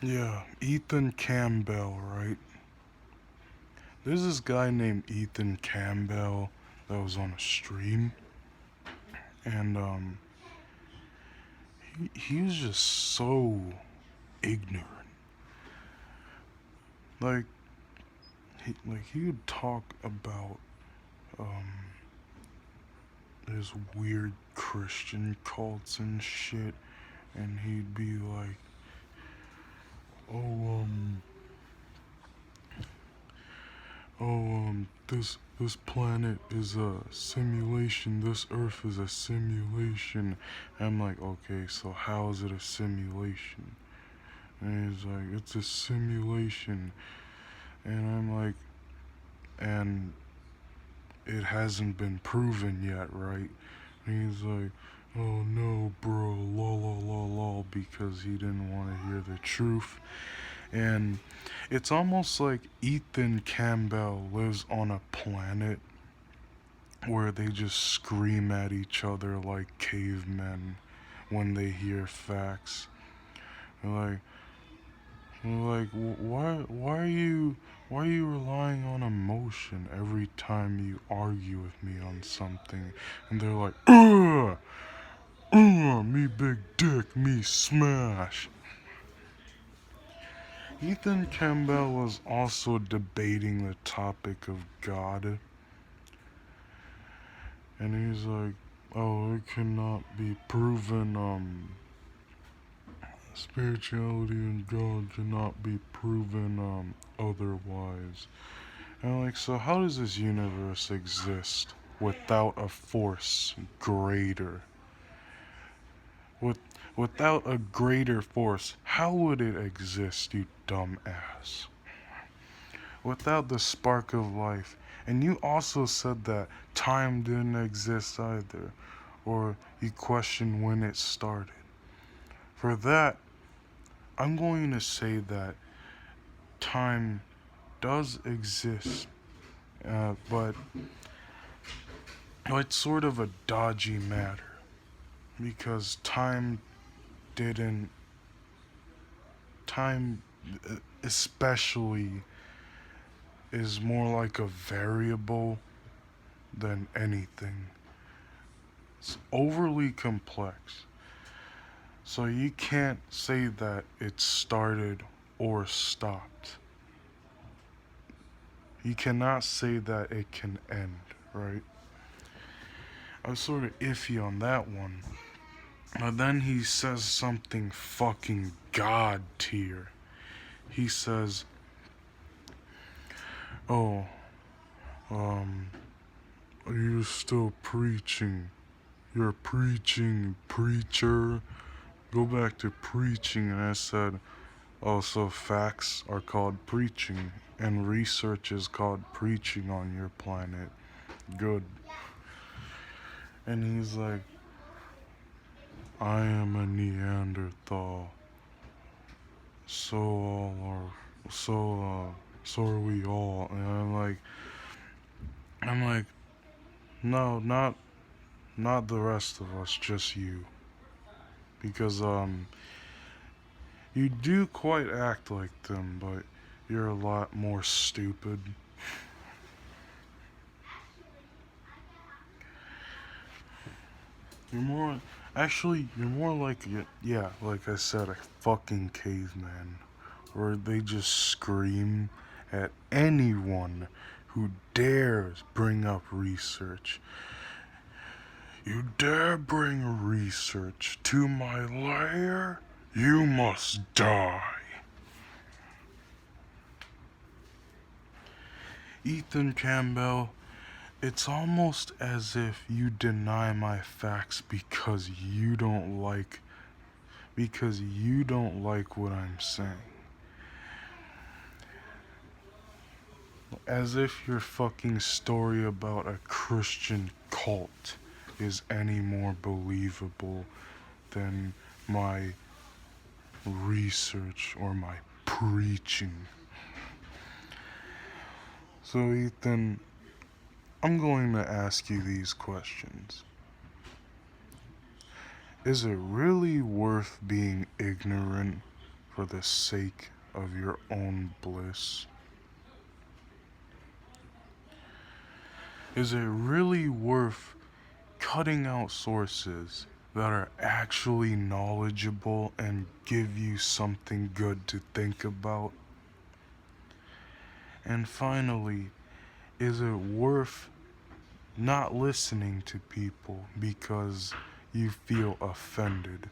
Yeah, Ethan Campbell, right? There's this guy named Ethan Campbell that was on a stream, and he was just so ignorant. Like he would talk about um his weird Christian cults and shit, and he'd be like, "Oh this planet is a simulation. This Earth is a simulation." I'm like, "Okay, so how is it a simulation?" And he's like, "It's a simulation." And I'm like, "And it hasn't been proven yet, right?" And he's like, "Oh no, bro, lol, lol, lol, lol," because he didn't want to hear the truth. And it's almost like Ethan Campbell lives on a planet where they just scream at each other like cavemen when they hear facts. They're like, why are you relying on emotion every time you argue with me on something? And they're like, me big dick, me smash. Ethan Campbell was also debating the topic of God, and he's like, "Oh, it cannot be proven. Spirituality and God cannot be proven otherwise." And like, so how does this universe exist without a force greater? With without a greater force, how would it exist, you dumb ass? Without the spark of life. And you also said that time didn't exist either, or you questioned when it started. For that, I'm going to say that time does exist, but it's sort of a dodgy matter because didn't, time especially is more like a variable than anything. It's overly complex. So you can't say that it started or stopped. You cannot say that it can end, right? I was sort of iffy on that one. But then he says something fucking god tier. He says, "Oh, um, you're still preaching. You're preaching, preacher. Go back to preaching." And I said, "Oh, so facts are called preaching, and research is called preaching on your planet. Good." And he's like, "I am a Neanderthal. So all are, so are we all." And I'm like, "No, not the rest of us, just you, because you do quite act like them, but you're a lot more stupid." You're more, actually, you're more like, yeah, like I said, a fucking caveman, where they just scream at anyone who dares bring up research. "You dare bring research to my lair? You must die." Ethan Campbell, it's almost as if you deny my facts because you don't like what I'm saying. As if your fucking story about a Christian cult is any more believable than my research or my preaching. So, Ethan, I'm going to ask you these questions. Is it really worth being ignorant for the sake of your own bliss? Is it really worth cutting out sources that are actually knowledgeable and give you something good to think about? And finally, is it worth not listening to people because you feel offended?